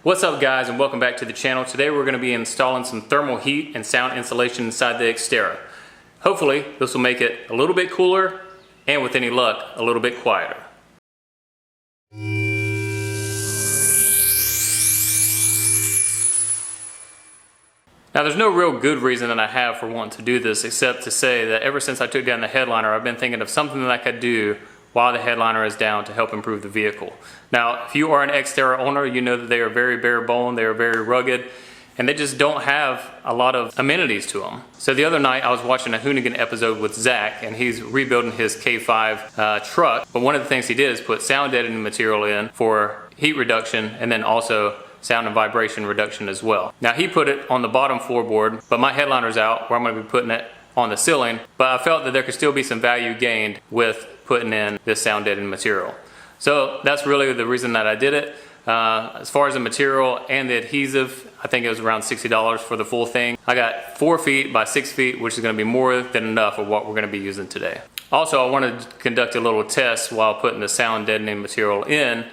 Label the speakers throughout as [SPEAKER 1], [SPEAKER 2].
[SPEAKER 1] What's up guys, and welcome back to the channel. Today we're going to be installing some thermal heat and sound insulation inside the Xterra. Hopefully this will make it a little bit cooler and, with any luck, a little bit quieter. Now there's no real good reason that I have for wanting to do this except to say that ever since I took down the headliner, I've been thinking of something that I could do while the headliner is down to help improve the vehicle. Now, if you are an Xterra owner, you know that they are very bare bone, they are very rugged, and they just don't have a lot of amenities to them. So the other night I was watching a Hoonigan episode with Zach, and he's rebuilding his K5 truck, but one of the things he did is put sound deadening material in for heat reduction and then also sound and vibration reduction as well. Now he put it on the bottom floorboard, but my headliner's out where I'm going to be putting it on the ceiling, but I felt that there could still be some value gained with putting in this sound deadening material. So that's really the reason that I did it. As far as the material and the adhesive, I think it was around $60 for the full thing. I got 4 feet by 6 feet, which is going to be more than enough of what we're going to be using today. Also, I wanted to conduct a little test while putting the sound deadening material in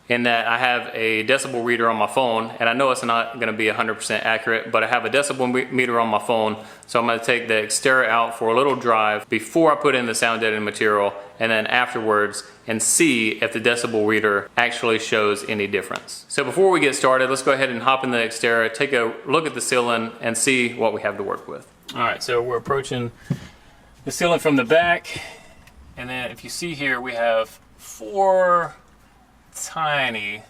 [SPEAKER 1] that I have a decibel reader on my phone, and I know it's not going to be 100% accurate, but I have a decibel meter on my phone, so I'm going to take the Xterra out for a little drive before I put in the sound deadening material, and then afterwards, and see if the decibel reader actually shows any difference. So before we get started, let's go ahead and hop in the Xterra, take a look at the ceiling, and see what we have to work with. Alright, so we're approaching the ceiling from the back, and then if you see here, we have 4 tiny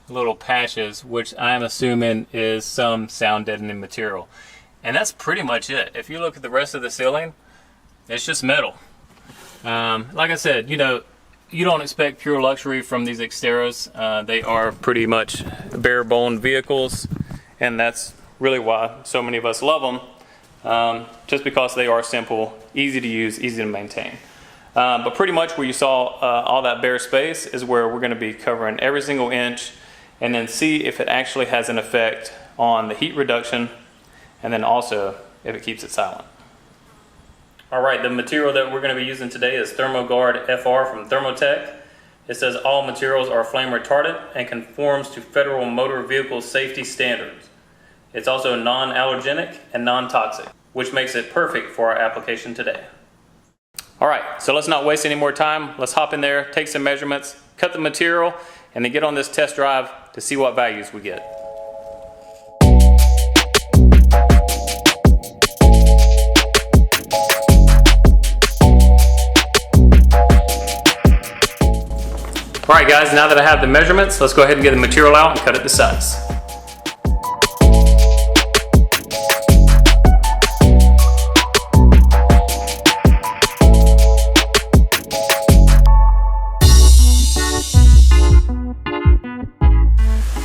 [SPEAKER 1] little patches, which I'm assuming is some sound deadening material, and that's pretty much it. If you look at the rest of the ceiling, it's just metal. Like I said, you know, you don't expect pure luxury from these Xterras. They are pretty much bare bone vehicles, and that's really why so many of us love them, just because they are simple, easy to use, easy to maintain. But pretty much where you saw all that bare space is where we're going to be covering every single inch, and then see if it actually has an effect on the heat reduction, and then also if it keeps it silent. Alright, the material that we're going to be using today is Thermo-Guard FR from Thermo Tec. It says all materials are flame retardant and conforms to federal motor vehicle safety standards. It's also non-allergenic and non-toxic, which makes it perfect for our application today. Alright, so let's not waste any more time. Let's hop in there, take some measurements, cut the material, and then get on this test drive to see what values we get. Alright guys, now that I have the measurements, let's go ahead and get the material out and cut it to size.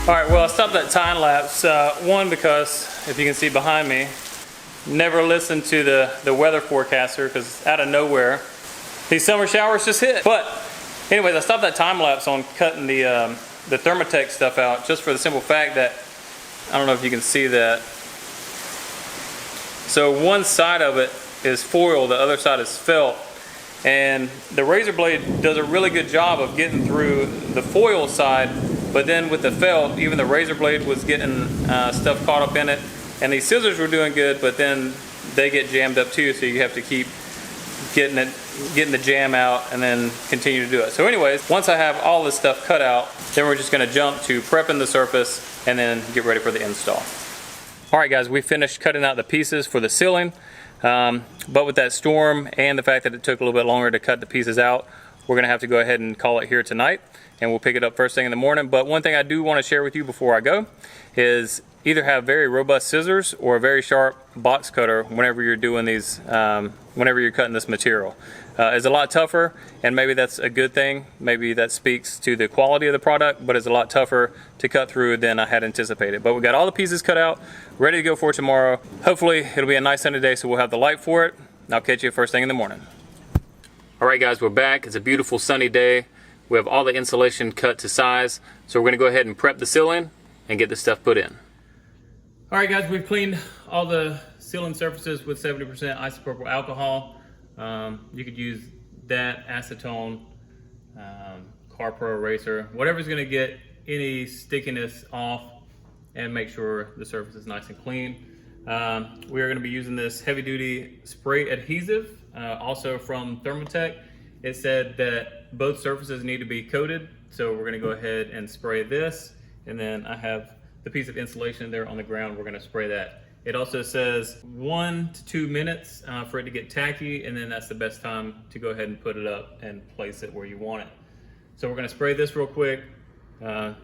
[SPEAKER 1] Alright, well I stopped that time lapse, one because, if you can see behind me, never listened to the weather forecaster because out of nowhere these summer showers just hit. But anyways, I stopped that time lapse on cutting the Thermo Tec stuff out just for the simple fact that, I don't know if you can see that. So one side of it is foil, the other side is felt, and the razor blade does a really good job of getting through the foil side, but then with the felt, even the razor blade was getting stuff caught up in it, and these scissors were doing good, but then they get jammed up too, so you have to keep getting the jam out and then continue to do it. So anyways, once I have all this stuff cut out, then we're just going to jump to prepping the surface and then get ready for the install. Alright guys, we finished cutting out the pieces for the ceiling, but with that storm and the fact that it took a little bit longer to cut the pieces out, we're going to have to go ahead and call it here tonight, and we'll pick it up first thing in the morning. But one thing I do want to share with you before I go is either have very robust scissors or a very sharp box cutter whenever you're doing these, whenever you're cutting this material. It's a lot tougher, and maybe that's a good thing. Maybe that speaks to the quality of the product, but it's a lot tougher to cut through than I had anticipated. But we got all the pieces cut out, ready to go for tomorrow. Hopefully it'll be a nice sunny day, so we'll have the light for it. I'll catch you first thing in the morning. Alright guys, we're back. It's a beautiful sunny day. We have all the insulation cut to size, so we're going to go ahead and prep the ceiling and get this stuff put in. Alright guys, we've cleaned all the ceiling surfaces with 70% isopropyl alcohol. You could use that, acetone, Car Pro Eraser, whatever's going to get any stickiness off and make sure the surface is nice and clean. We are going to be using this heavy duty spray adhesive, also from Thermo Tec. It said that both surfaces need to be coated, so we're going to go ahead and spray this, and then I have the piece of insulation there on the ground. We're going to spray that. It also says 1 to 2 minutes for it to get tacky, and then that's the best time to go ahead and put it up and place it where you want it. So we're going to spray this real quick,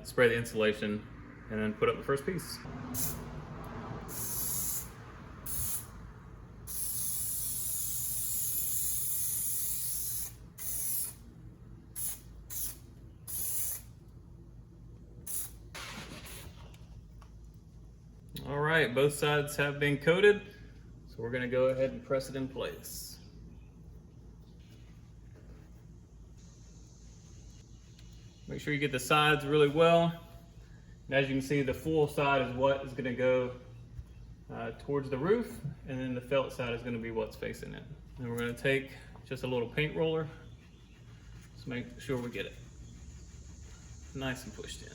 [SPEAKER 1] spray the insulation, and then put up the first piece. All right, both sides have been coated, so we're going to go ahead and press it in place. Make sure you get the sides really well. And as you can see, the full side is what is going to go towards the roof, and then the felt side is going to be what's facing it. And we're going to take just a little paint roller, just make sure we get it nice and pushed in.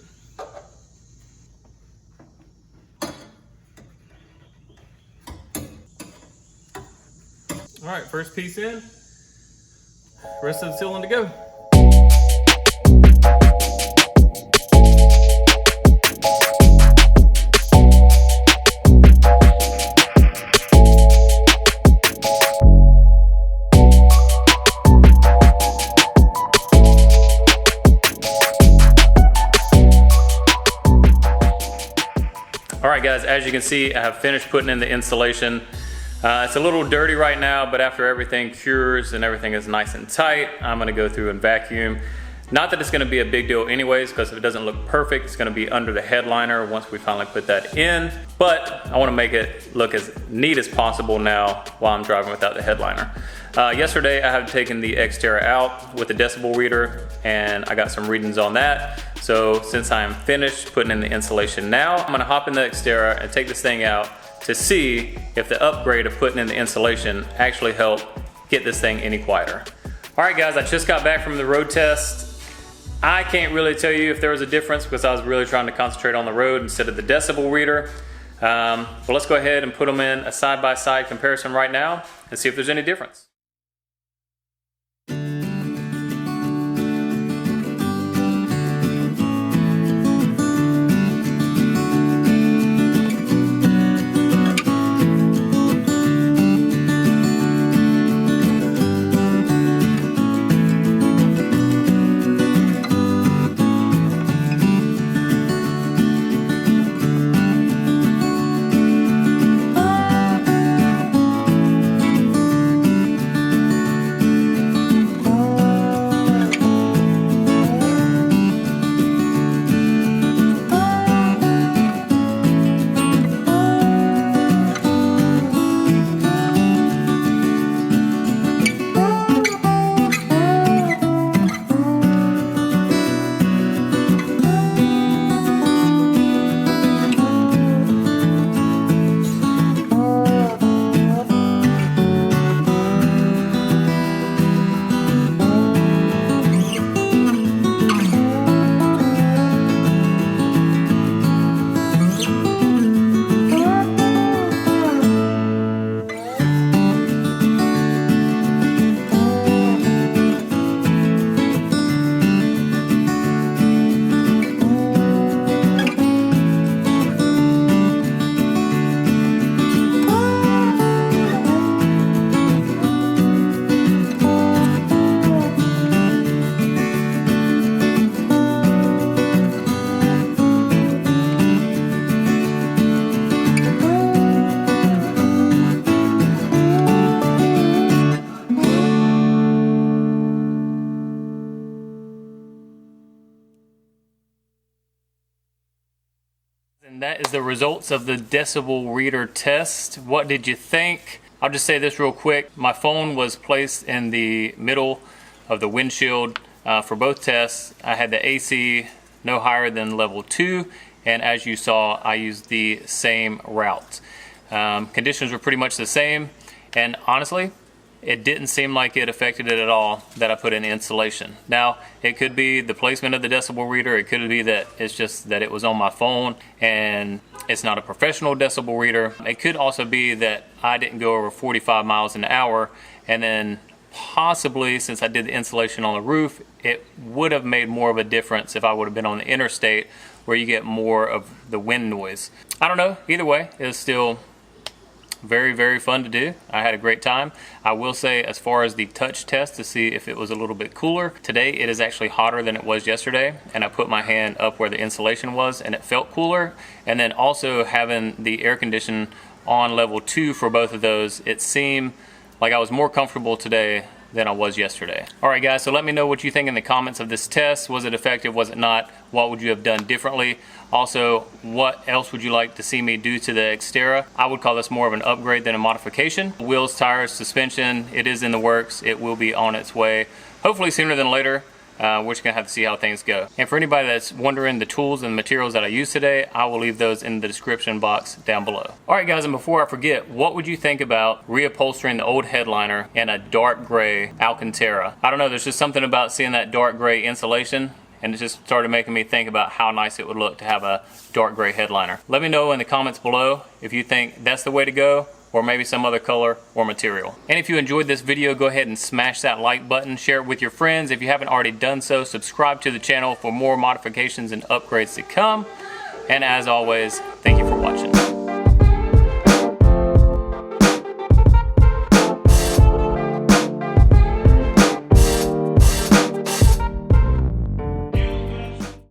[SPEAKER 1] All right, first piece in, rest of the ceiling to go. All right guys, as you can see, I have finished putting in the insulation. It's a little dirty right now, but after everything cures and everything is nice and tight, I'm gonna go through and vacuum. Not that it's gonna be a big deal anyways, because if it doesn't look perfect, it's gonna be under the headliner once we finally put that in. But I wanna make it look as neat as possible now while I'm driving without the headliner. Yesterday, I have taken the Xterra out with the decibel reader, and I got some readings on that. So since I'm finished putting in the insulation now, I'm gonna hop in the Xterra and take this thing out to see if the upgrade of putting in the insulation actually helped get this thing any quieter. All right guys, I just got back from the road test. I can't really tell you if there was a difference because I was really trying to concentrate on the road instead of the decibel reader. But let's go ahead and put them in a side-by-side comparison right now and see if there's any difference. And that is the results of the decibel reader test. What did you think? I'll just say this real quick. My phone was placed in the middle of the windshield for both tests. I had the AC no higher than level 2, and as you saw, I used the same route. Conditions were pretty much the same, and honestly, it didn't seem like it affected it at all that I put in the insulation. Now, it could be the placement of the decibel reader. It could be that it's just that it was on my phone and it's not a professional decibel reader. It could also be that I didn't go over 45 miles an hour, and then possibly, since I did the insulation on the roof, it would have made more of a difference if I would have been on the interstate where you get more of the wind noise. I don't know. Either way, it's still very, very fun to do. I had a great time. I will say, as far as the touch test to see if it was a little bit cooler, today it is actually hotter than it was yesterday, and I put my hand up where the insulation was and it felt cooler. And then also having the air condition on level 2 for both of those, it seemed like I was more comfortable today than I was yesterday. All right, guys, so let me know what you think in the comments of this test. Was it effective? Was it not? What would you have done differently? Also, what else would you like to see me do to the Xterra? I would call this more of an upgrade than a modification. Wheels, tires, suspension, it is in the works. It will be on its way, hopefully sooner than later. We're just gonna have to see how things go. And for anybody that's wondering the tools and materials that I use today, I will leave those in the description box down below. All right, guys, and before I forget, what would you think about reupholstering the old headliner in a dark gray Alcantara? I don't know, there's just something about seeing that dark gray insulation, and it just started making me think about how nice it would look to have a dark gray headliner. Let me know in the comments below if you think that's the way to go, or maybe some other color or material. And if you enjoyed this video, go ahead and smash that like button, share it with your friends. If you haven't already done so, subscribe to the channel for more modifications and upgrades to come. And as always, thank you for watching.